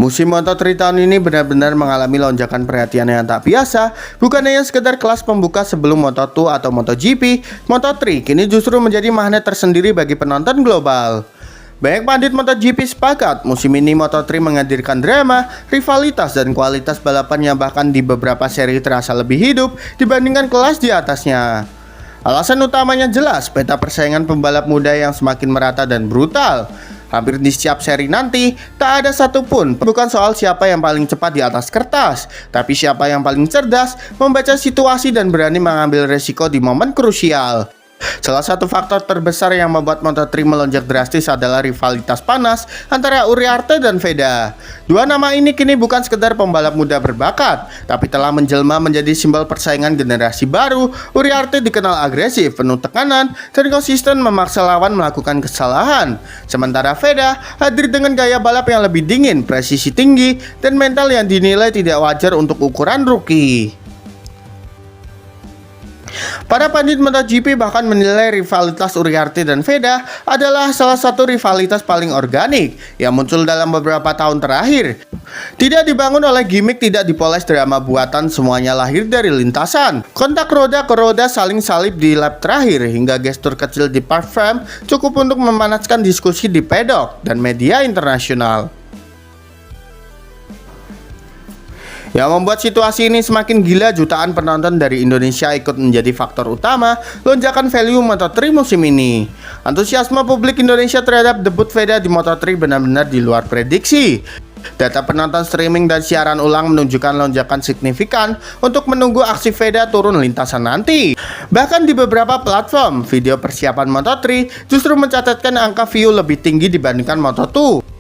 Musim Moto3 tahun ini benar-benar mengalami lonjakan perhatian yang tak biasa. Bukan hanya sekedar kelas pembuka sebelum Moto2 atau MotoGP, Moto3 kini justru menjadi magnet tersendiri bagi penonton global. Banyak pandit MotoGP sepakat musim ini Moto3 menghadirkan drama, rivalitas, dan kualitas balapan yang bahkan di beberapa seri terasa lebih hidup dibandingkan kelas di atasnya. Alasan utamanya jelas, peta persaingan pembalap muda yang semakin merata dan brutal. Hampir di setiap seri nanti, tak ada satupun bukan soal siapa yang paling cepat di atas kertas, tapi siapa yang paling cerdas, membaca situasi dan berani mengambil resiko di momen krusial. Salah satu faktor terbesar yang membuat Moto3 melonjak drastis adalah rivalitas panas antara Uriarte dan Veda. Dua nama ini kini bukan sekedar pembalap muda berbakat, tapi telah menjelma menjadi simbol persaingan generasi baru. Uriarte dikenal agresif, penuh tekanan, dan konsisten memaksa lawan melakukan kesalahan. Sementara Veda hadir dengan gaya balap yang lebih dingin, presisi tinggi, dan mental yang dinilai tidak wajar untuk ukuran rookie. Para pandit MotoGP bahkan menilai rivalitas Uriarte dan Veda adalah salah satu rivalitas paling organik yang muncul dalam beberapa tahun terakhir. Tidak dibangun oleh gimmick, tidak dipoles drama buatan, semuanya lahir dari lintasan. Kontak roda ke roda saling salib di lap terakhir hingga gestur kecil di park frame cukup untuk memanaskan diskusi di pedok dan media internasional. Yang membuat situasi ini semakin gila, jutaan penonton dari Indonesia ikut menjadi faktor utama lonjakan value Moto3 musim ini. Antusiasme publik Indonesia terhadap debut Veda di Moto3 benar-benar di luar prediksi. Data penonton streaming dan siaran ulang menunjukkan lonjakan signifikan untuk menunggu aksi Veda turun lintasan nanti. Bahkan di beberapa platform, video persiapan Moto3 justru mencatatkan angka view lebih tinggi dibandingkan Moto2.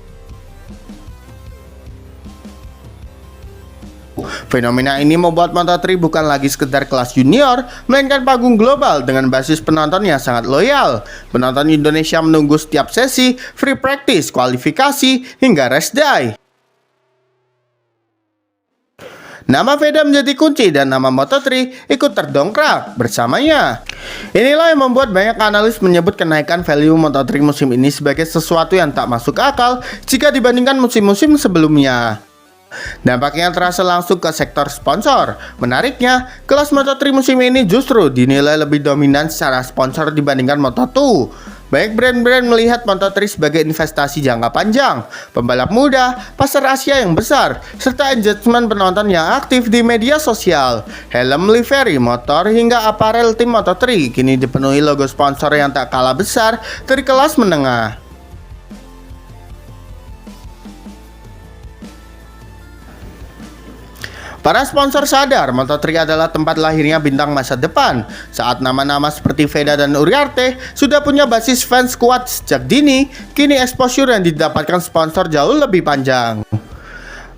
Fenomena ini membuat Moto3 bukan lagi sekedar kelas junior, melainkan panggung global dengan basis penonton yang sangat loyal. Penonton Indonesia menunggu setiap sesi, free practice, kualifikasi, hingga race day. Nama Veda menjadi kunci dan nama Moto3 ikut terdongkrak bersamanya. Inilah yang membuat banyak analis menyebut kenaikan value Moto3 musim ini sebagai sesuatu yang tak masuk akal jika dibandingkan musim-musim sebelumnya. Dampaknya terasa langsung ke sektor sponsor. Menariknya, kelas Moto3 musim ini justru dinilai lebih dominan secara sponsor dibandingkan Moto2. Banyak brand-brand melihat Moto3 sebagai investasi jangka panjang, pembalap muda, pasar Asia yang besar, serta engagement penonton yang aktif di media sosial. Helm, livery, motor, hingga aparel tim Moto3 kini dipenuhi logo sponsor yang tak kalah besar dari kelas menengah. Para sponsor sadar Moto3 adalah tempat lahirnya bintang masa depan. Saat nama-nama seperti Veda dan Uriarte sudah punya basis fans kuat sejak dini, kini exposure yang didapatkan sponsor jauh lebih panjang.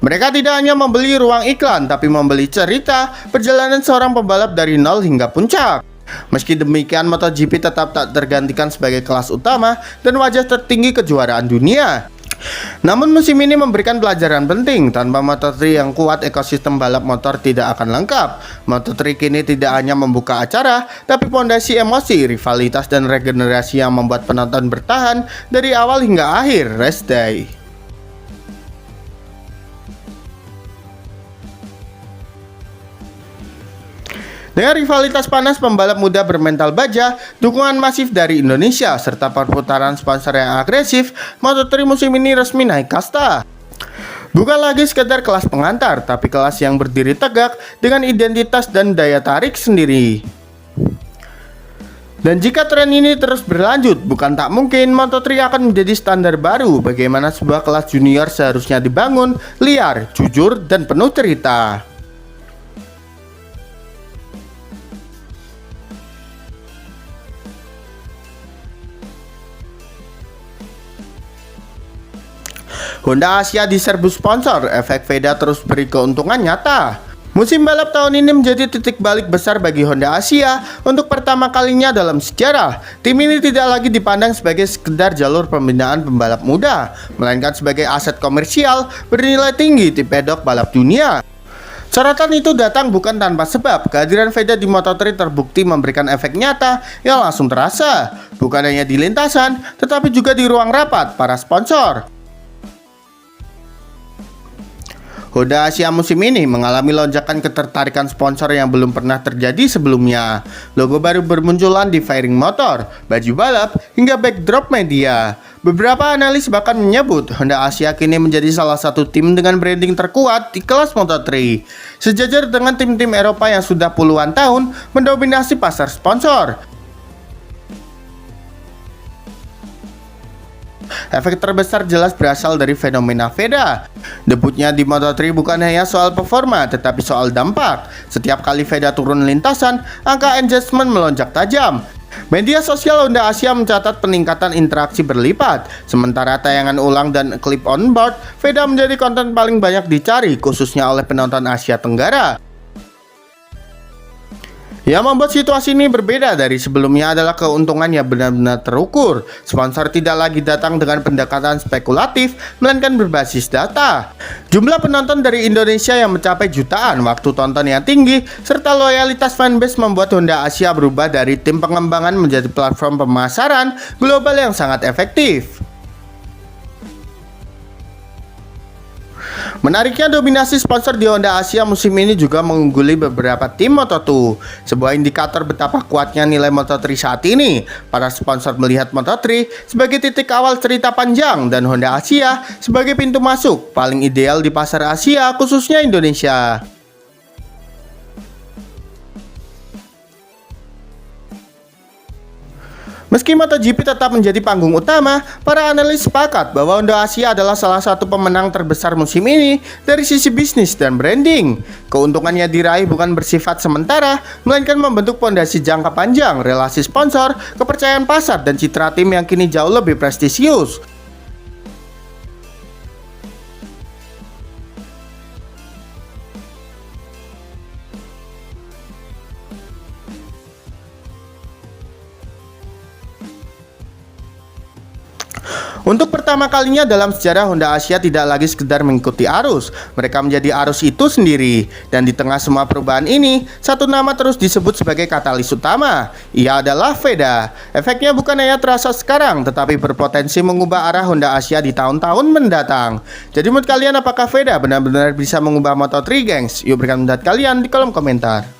Mereka tidak hanya membeli ruang iklan, tapi membeli cerita perjalanan seorang pembalap dari nol hingga puncak. Meski demikian, MotoGP tetap tak tergantikan sebagai kelas utama dan wajah tertinggi kejuaraan dunia. Namun musim ini memberikan pelajaran penting. Tanpa Moto3 yang kuat, ekosistem balap motor tidak akan lengkap. Moto3 kini tidak hanya membuka acara, tapi fondasi emosi, rivalitas, dan regenerasi yang membuat penonton bertahan dari awal hingga akhir race day. Dengan rivalitas panas, pembalap muda bermental baja, dukungan masif dari Indonesia, serta perputaran sponsor yang agresif, Moto3 musim ini resmi naik kasta. Bukan lagi sekedar kelas pengantar, tapi kelas yang berdiri tegak dengan identitas dan daya tarik sendiri. Dan jika tren ini terus berlanjut, bukan tak mungkin Moto3 akan menjadi standar baru bagaimana sebuah kelas junior seharusnya dibangun, liar, jujur, dan penuh cerita. Honda Asia diserbu sponsor, efek Veda terus beri keuntungan nyata. Musim balap tahun ini menjadi titik balik besar bagi Honda Asia. Untuk pertama kalinya dalam sejarah, tim ini tidak lagi dipandang sebagai sekedar jalur pembinaan pembalap muda, melainkan sebagai aset komersial bernilai tinggi di pedok balap dunia. Sorotan itu datang bukan tanpa sebab. Kehadiran Veda di Moto3 terbukti memberikan efek nyata yang langsung terasa, bukan hanya di lintasan, tetapi juga di ruang rapat para sponsor. Honda Asia musim ini mengalami lonjakan ketertarikan sponsor yang belum pernah terjadi sebelumnya. Logo baru bermunculan di fairing motor, baju balap, hingga backdrop media. Beberapa analis bahkan menyebut Honda Asia kini menjadi salah satu tim dengan branding terkuat di kelas Moto3. Sejajar dengan tim-tim Eropa yang sudah puluhan tahun mendominasi pasar sponsor. Efek terbesar jelas berasal dari fenomena Veda. Debutnya di Moto3 bukan hanya soal performa, tetapi soal dampak. Setiap kali Veda turun lintasan, angka engagement melonjak tajam. Media sosial Honda Asia mencatat peningkatan interaksi berlipat. Sementara tayangan ulang dan klip on board, Veda menjadi konten paling banyak dicari, khususnya oleh penonton Asia Tenggara. Yang membuat situasi ini berbeda dari sebelumnya adalah keuntungan yang benar-benar terukur. Sponsor tidak lagi datang dengan pendekatan spekulatif, melainkan berbasis data. Jumlah penonton dari Indonesia yang mencapai jutaan, waktu tonton yang tinggi, serta loyalitas fanbase membuat Honda Asia berubah dari tim pengembangan menjadi platform pemasaran global yang sangat efektif. Menariknya, dominasi sponsor di Honda Asia musim ini juga mengungguli beberapa tim Moto2. Sebuah indikator betapa kuatnya nilai Moto3 saat ini. Para sponsor melihat Moto3 sebagai titik awal cerita panjang dan Honda Asia sebagai pintu masuk paling ideal di pasar Asia, khususnya Indonesia. Meski MotoGP tetap menjadi panggung utama, para analis sepakat bahwa Honda Asia adalah salah satu pemenang terbesar musim ini dari sisi bisnis dan branding. Keuntungannya diraih bukan bersifat sementara, melainkan membentuk fondasi jangka panjang, relasi sponsor, kepercayaan pasar, dan citra tim yang kini jauh lebih prestisius. Untuk pertama kalinya dalam sejarah, Honda Asia tidak lagi sekedar mengikuti arus. Mereka menjadi arus itu sendiri. Dan di tengah semua perubahan ini, satu nama terus disebut sebagai katalis utama. Ia adalah Veda. Efeknya bukan hanya terasa sekarang, tetapi berpotensi mengubah arah Honda Asia di tahun-tahun mendatang. Jadi menurut kalian, apakah Veda benar-benar bisa mengubah Moto3, gengs? Yuk berikan pendapat kalian di kolom komentar.